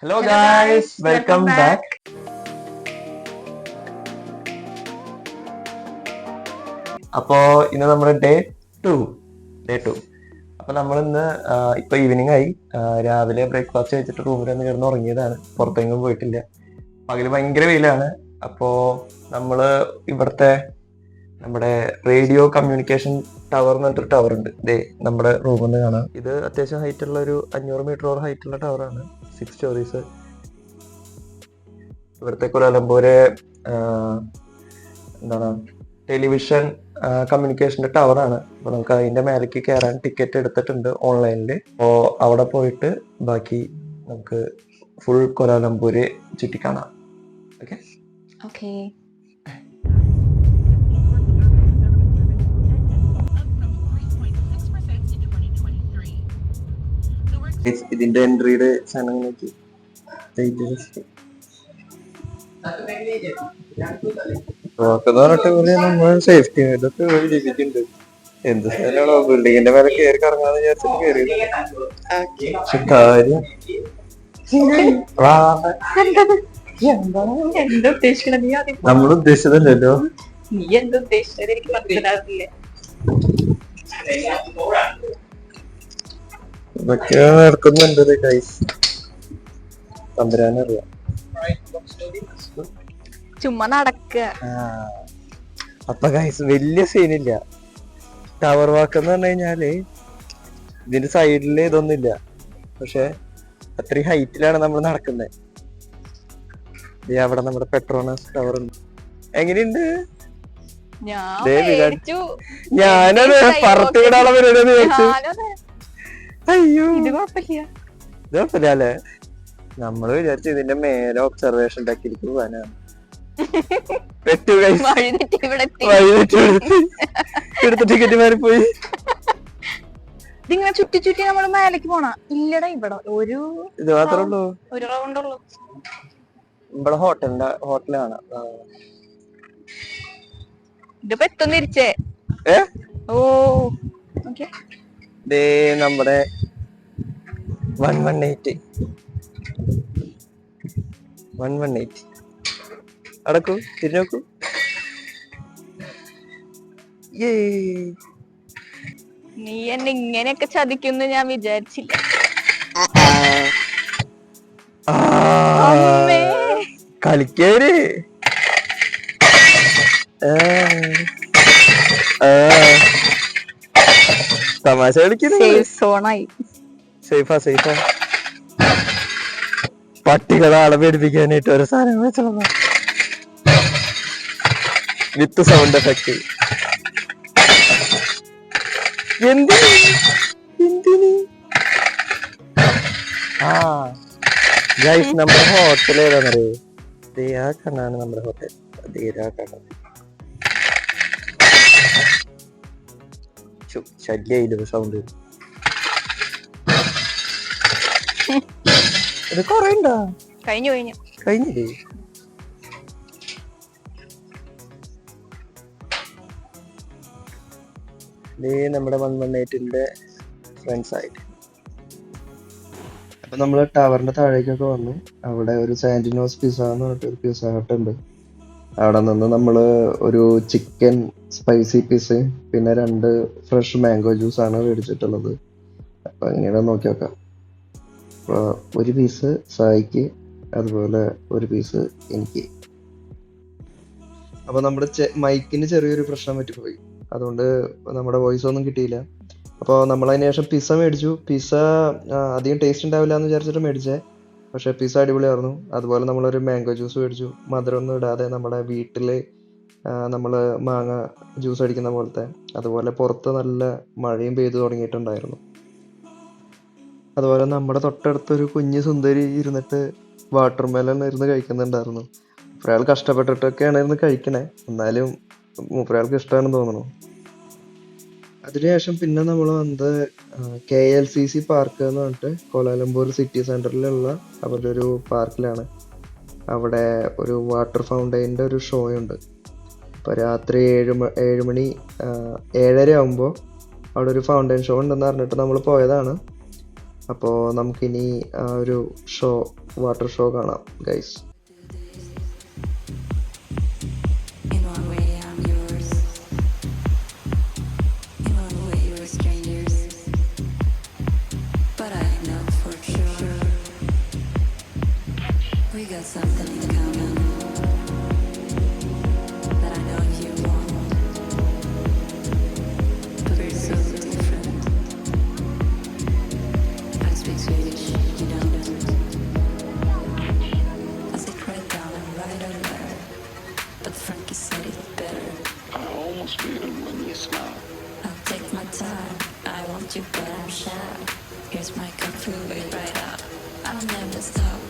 Hello guys, welcome back. അപ്പോ ഇന്ന് നമ്മുടെ ഡേ ടു. അപ്പൊ നമ്മൾ ഇന്ന് ഇപ്പൊ ഈവനിങ് ആയി. രാവിലെ ബ്രേക്ക്ഫാസ്റ്റ് കഴിച്ചിട്ട് റൂമിൽ ഒന്ന് കിടന്ന് ഉറങ്ങിയതാണ്. പുറത്തെങ്ങും പോയിട്ടില്ല. പകല് ഭയങ്കര വെയിലാണ്. അപ്പോ നമ്മള് ഇവിടുത്തെ നമ്മുടെ റേഡിയോ കമ്മ്യൂണിക്കേഷൻ ടവർ എന്ന് പറഞ്ഞിട്ടൊരു ടവർ ഉണ്ട്. നമ്മുടെ റൂമിൽ നിന്ന് കാണാം. ഇത് അത്യാവശ്യം ഹൈറ്റ് ഉള്ള ഒരു 500 മീറ്ററോളം ഹൈറ്റ് ഉള്ള ടവറാണ്. 6 സ്റ്റോറീസ്. ഇവിടുത്തെ കുലാലംപൂര് എന്താണ് ടെലിവിഷൻ കമ്മ്യൂണിക്കേഷന്റെ ടവറാണ്. അപ്പൊ നമുക്ക് അതിന്റെ മേലേക്ക് കയറാൻ ടിക്കറ്റ് എടുത്തിട്ടുണ്ട് ഓൺലൈനിൽ. അപ്പോൾ അവിടെ പോയിട്ട് ബാക്കി നമുക്ക് ഫുൾ കുലാലംപൂര് ചുറ്റിക്കാണാം. Okay okay. ഇതിന്റെ എൻട്രിയുടെ സാധനങ്ങളൊക്കെ നമ്മൾ സേഫ്റ്റി ഇതൊക്കെ ജീവിക്കുന്നുണ്ട്. എന്ത് സ്ഥലമാണോ ബിൽഡിങ്ങിന്റെ മേലെ കയറി കറങ്ങാന്ന് വിചാരിച്ചിട്ട് കയറിയത്. പക്ഷെ കാര്യം നമ്മൾ ഉദ്ദേശിച്ചതല്ലോ. നീ എന്താ ഉദ്ദേശിച്ചത് എനിക്ക് മനസ്സിലാകുന്നില്ല. ഇതൊക്കെ നടക്കുന്നുണ്ട് ഗൈസ്. തമ്പുരാനറിയാം. ചുമ്മാ നടക്കുക. അപ്പൊ ഗൈസ് വലിയ സീനില്ല. ടവർ വാക്ക് എന്ന് പറഞ്ഞു കഴിഞ്ഞാല് ഇതിന്റെ സൈഡില് ഇതൊന്നുമില്ല. പക്ഷെ അത്രയും ഹൈറ്റിലാണ് നമ്മൾ നടക്കുന്നത്. അവിടെ നമ്മുടെ പെട്രോണസ് ടവർ ഉണ്ട്. എങ്ങനെയുണ്ട്? ഞാനത് പറത്ത് വിടാനുള്ള പരിപാടി വിചാരിച്ചു. അയ്യോ ഇത് കുഴപ്പമില്ല അല്ലേ? നമ്മള് വിചാരിച്ചു ഇതിന്റെ മേലെ ഒബ്സർവേഷൻ ഡെക്കിലേക്ക് പോകാനാണ്. എടുത്ത ടിക്കറ്റ് മാറിപ്പോയി. ഇതിങ്ങനെ ചുറ്റി ചുറ്റി നമ്മള് മേലേക്ക് പോണ. ഇല്ലടാ, ഇവിടെ ഇത് മാത്രമേ ഉള്ളൂ. ഒരു റൗണ്ട് ഉള്ളൂ. ഇവിടെ ഹോട്ടലാണ്. ഇതിപ്പോ എത്തും തിരിച്ചേ. ഓ ഓക്കെ. നമ്മുടെ 118 അടക്കൂ, തിരിഞ്ഞോക്കൂ. നീ എന്നെ ഇങ്ങനെയൊക്കെ ചതിക്കുന്നു ഞാൻ വിചാരിച്ചില്ല. കളിക്കേര്. തമാശ കളിക്കുന്നോണായി. സേഫാ. പട്ടികളെ ആളെ പേടിപ്പിക്കാനായിട്ട് ഓരോ സാധനങ്ങൾ വെച്ചുള്ള വിത്ത് സൗണ്ട് എഫക്ട്. എന്തിന് ഗൈസ്, നമ്മുടെ ഹോട്ടൽ ഏതാണെന്നറിയോ? ആ കണ്ണാണ് നമ്മുടെ ഹോട്ടൽ. ശല്യായില്ലോ സൗണ്ട്. ഇത് കൊറേ ഉണ്ടോ? കഴിഞ്ഞില്ലേ? നമ്മുടെ 118ന്റെ ഫ്രണ്ട്സ് ആയിട്ട്. അപ്പൊ നമ്മള് ടവറിന്റെ താഴേക്കൊക്കെ വന്നു. അവിടെ ഒരു സാന്റിനോസ് പിസ്സ എന്ന് പറഞ്ഞിട്ട് ഒരു പിസ്സ ഹട്ട് ഉണ്ട്. അവിടെ നിന്ന് നമ്മള് ഒരു ചിക്കൻ സ്പൈസി പിസ്സ പിന്നെ 2 ഫ്രഷ് മാംഗോ ജ്യൂസ് ആണ് മേടിച്ചിട്ടുള്ളത്. അപ്പൊ ഇങ്ങനെ നോക്കി നോക്കാം. അപ്പൊ ഒരു പീസ് സായിക്ക്, അതുപോലെ ഒരു പീസ് എനിക്ക്. അപ്പൊ നമ്മുടെ മൈക്കിന് ചെറിയൊരു പ്രശ്നം പറ്റിപ്പോയി. അതുകൊണ്ട് നമ്മുടെ വോയിസ് ഒന്നും കിട്ടിയില്ല. അപ്പോൾ നമ്മൾ അതിന് ശേഷം പിസ്സ മേടിച്ചു. പിസ്സ അധികം ടേസ്റ്റ് ഉണ്ടാവില്ല എന്ന് വിചാരിച്ചിട്ട് മേടിച്ചേ. പക്ഷെ പിസ്സ അടിപൊളിയായിരുന്നു. അതുപോലെ നമ്മളൊരു മാംഗോ ജ്യൂസ് മേടിച്ചു. മധുരമൊന്നും ഇടാതെ നമ്മുടെ വീട്ടില് നമ്മൾ മാങ്ങ ജ്യൂസ് അടിക്കുന്ന പോലത്തെ. അതുപോലെ പുറത്ത് നല്ല മഴയും പെയ്തു തുടങ്ങിയിട്ടുണ്ടായിരുന്നു. അതുപോലെ നമ്മുടെ തൊട്ടടുത്തൊരു കുഞ്ഞു സുന്ദരി ഇരുന്നിട്ട് വാട്ടർ മെലൺ ഇരുന്ന് കഴിക്കുന്നുണ്ടായിരുന്നു. ഒരാൾ കഷ്ടപ്പെട്ടിട്ടൊക്കെയാണ് ഇരുന്ന് കഴിക്കണേ. എന്നാലും മൂപ്പരാൾക്ക് ഇഷ്ടമാണെന്ന് തോന്നുന്നു. അതിനുശേഷം പിന്നെ നമ്മൾ വന്നത് KLCC പാർക്ക് എന്ന് പറഞ്ഞിട്ട് കോലാലംപൂർ സിറ്റി സെന്ററിലുള്ള അവരുടെ ഒരു പാർക്കിലാണ്. അവിടെ ഒരു വാട്ടർ ഫൗണ്ടൈൻ്റെ ഒരു ഷോ ഉണ്ട്. അപ്പോൾ രാത്രി 7 മണി 7:30 ആകുമ്പോൾ അവിടെ ഒരു ഫൗണ്ടൈൻ ഷോ ഉണ്ടെന്ന് പറഞ്ഞിട്ട് നമ്മൾ പോയതാണ്. അപ്പോൾ നമുക്കിനി ആ ഒരു ഷോ വാട്ടർ ഷോ കാണാം guys. We got something in common that I know you want, but we're so different. I speak Swedish, you don't. I sit right down and write a letter, but Frankie said it better. I almost feel it when you smile. I'll take my time, I want you but I'm shy. Here's my coffee, wait right up. I'll never stop.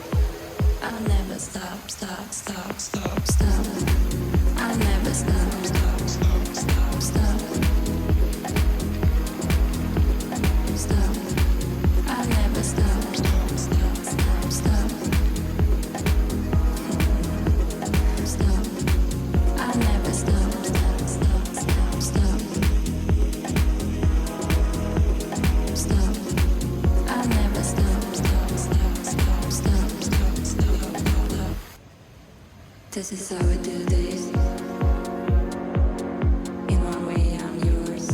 I'll never stop, stop, stop, stop, stop. I'll never stop, stop, stop, stop, stop. Stop. I'll never stop, stop, stop, stop, stop. Stop. I'll never stop, stop, stop, stop, stop. Stop. I'll never stop, stop, stop, stop, stop, stop, stop. This is how we do this. In one way I'm yours.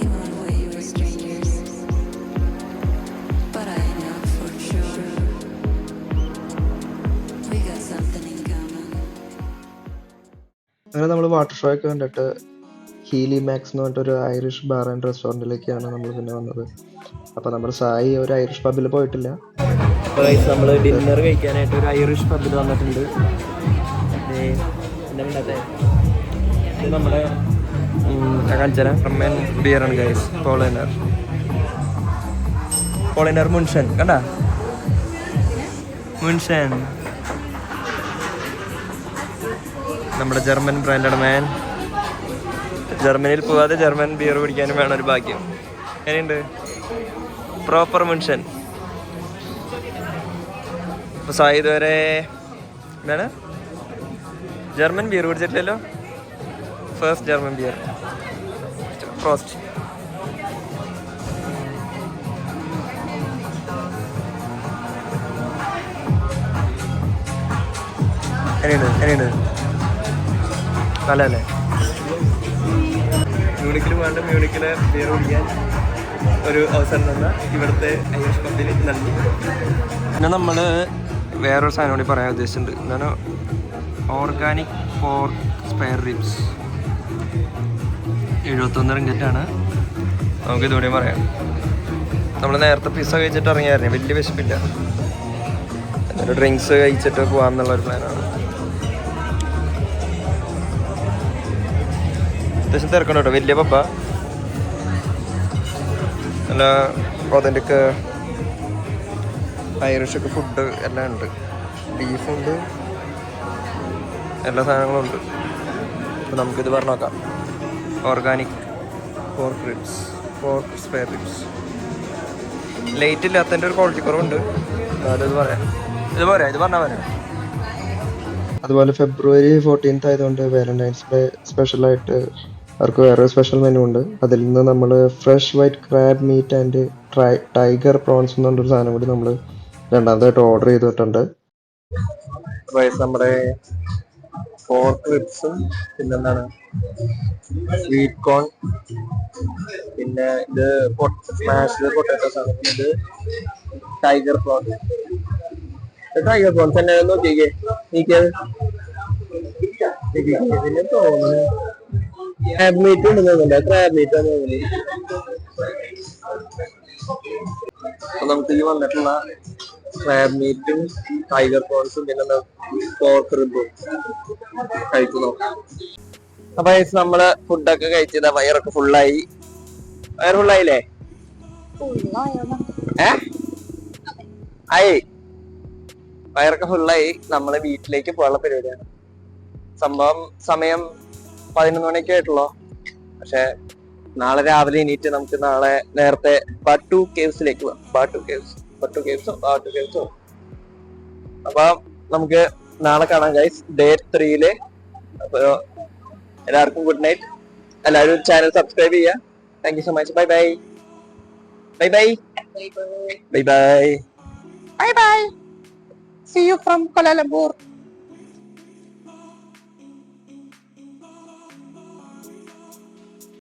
In one way we're strangers. But I know for sure we got something in common. അങ്ങനെ നമ്മൾ water show ഒക്കെ കണ്ടിട്ട് Healy max എന്ന് പറഞ്ഞിട്ടൊരു Irish bar and റെസ്റ്റോറൻറ്റിലേക്കാണ് നമ്മൾ പിന്നെ വന്നത്. അപ്പോൾ നമ്മുടെ സായി ഒരു ഐറിഷ് പബ്ബിൽ പോയിട്ടില്ല. നമ്മൾ ഡിന്നർ കഴിക്കാനായിട്ട് ഒരു ഐറിഷ് പബ്ബിൽ വന്നിട്ടുണ്ട്. ഇത് നമ്മുടെ കാഞ്ചന ഫ്രമ്മൻ ബിയറാണ് ഗൈസ്. പോളിനർ മുൻഷൻ കണ്ട മുൻഷൻ നമ്മുടെ ജർമ്മൻ ബ്രാൻഡാണ് മാൻ. ജർമ്മനിയിൽ പോവാതെ ജർമ്മൻ ബിയർ കുടിക്കാനും വേണം ഒരു ഭാഗ്യം. എങ്ങനെയുണ്ട്? പ്രോപ്പർ മുൻഷൻ. അപ്പോൾ സായി ഇതുവരെ എന്താണ് ജർമ്മൻ ബിയർ കുടിച്ചിട്ടില്ലല്ലോ. ഫസ്റ്റ് ജർമ്മൻ ബിയർ ഫ്രോസ്റ്റ്. എങ്ങനെയുണ്ട്? നല്ലതല്ലേ? മ്യൂണിക്കിൽ വേണ്ട മ്യൂണിക്കിലെ ബിയർ കുടിക്കാൻ ഒരു അവസരം തന്ന ഇവിടുത്തെ ഐറിഷ് പബ്ബിൽ നന്ദി. പിന്നെ നമ്മൾ വേറൊരു സാധനം കൂടി പറയാൻ ഉദ്ദേശിച്ചിട്ടുണ്ട്. എന്താണ് ഓർഗാനിക് പോർക്ക് സ്പെയർ റിബ്സ്. 71 റിംഗറ്റാണ്. നമുക്ക് ഇതുകൂടി പറയാം. നമ്മൾ നേരത്തെ പിസ്സ കഴിച്ചിട്ട് ഇറങ്ങിയായിരുന്നു. വലിയ വിശപ്പില്ല. എന്നിട്ട് ഡ്രിങ്ക്സ് കഴിച്ചിട്ട് പോകാമെന്നുള്ളൊരു പ്ലാനാണ്. അത്യാവശ്യം തിരക്കണം കേട്ടോ. വലിയ പബ്ബ, നല്ല ഒതൻ്റെക്ക് ഐറിഷൊക്കെ ഫുഡ് എല്ലാം ഉണ്ട്. ബീഫുണ്ട്, എല്ലാ സാധനങ്ങളും ഉണ്ട്. അപ്പോൾ നമുക്കിത് പറഞ്ഞു നോക്കാം. Organic pork ribs, pork spare ribs. Late ഇല്ലാത്തതിൻ്റെ ഒരു ക്വാളിറ്റി കുറവുണ്ട്. അത് പറയാം. ഇത് പറഞ്ഞാൽ പറയാം. അതുപോലെ ഫെബ്രുവരി 14 ആയതുകൊണ്ട് വാലന്റൈൻസ് ഡേ സ്പെഷ്യലായിട്ട് അവർക്ക് വേറെ സ്പെഷ്യൽ മെനു ഉണ്ട്. അതിൽ നിന്ന് നമ്മൾ fresh white crab meet and tiger prawns എന്ന് പറഞ്ഞൊരു സാധനം കൂടി നമ്മൾ രണ്ടാമതായിട്ട് ഓർഡർ ചെയ്തിട്ടുണ്ട്. നമ്മുടെ പോർക്ക് റിബ്സും പിന്നെന്താണ് സ്വീറ്റ് കോൺ, പിന്നെ ഇത് സ്മാഷ്ഡ് പൊട്ടാറ്റോസ് ആണ്. ഇത് ടൈഗർ പ്രോൺസ്. ടൈഗർ പ്രോൺസ് തന്നെ നോക്കിക്കേ. ഇതിന് തോന്നുന്നു ക്രാബ് മീറ്റ് ഉണ്ടെന്നുണ്ട്. ക്രാബ് മീറ്റ് ആണ് തോന്നുന്നത്. അപ്പൊ നമുക്ക് ഈ വന്നിട്ടുള്ള ക്രാബ് മീറ്റും ടൈഗർ പ്രോൺസും പിന്നെ പോർക്ക് റിബും കഴിക്കുന്നു. അപ്പൊ നമ്മള് ഫുഡൊക്കെ കഴിച്ചത് വയറൊക്കെ ഫുള്ളായി. വയർ ഫുള്ളായില്ലേ? ആയി. വയറൊക്കെ ഫുള്ളായി. നമ്മള് വീട്ടിലേക്ക് പോകാനുള്ള പരിപാടിയാണ്. സംഭവം സമയം 11 മണിയൊക്കെ ആയിട്ടുള്ളൂ. പക്ഷെ നാളെ രാവിലെ എണീറ്റ് നമുക്ക് നാളെ നേരത്തെ ബാട്ടു കേവ്സിലേക്ക് പോകാം. ബാട്ടു കേവ്സോ അപ്പൊ നമുക്ക് നാളെ കാണാം ഗൈസ്, ഡേ 3. അപ്പൊ എല്ലാവർക്കും ഗുഡ് നൈറ്റ്. എല്ലാവരും ചാനൽ സബ്സ്ക്രൈബ് ചെയ്യുക. Thank you so much. Bye bye. Bye bye. See you from Kuala Lumpur.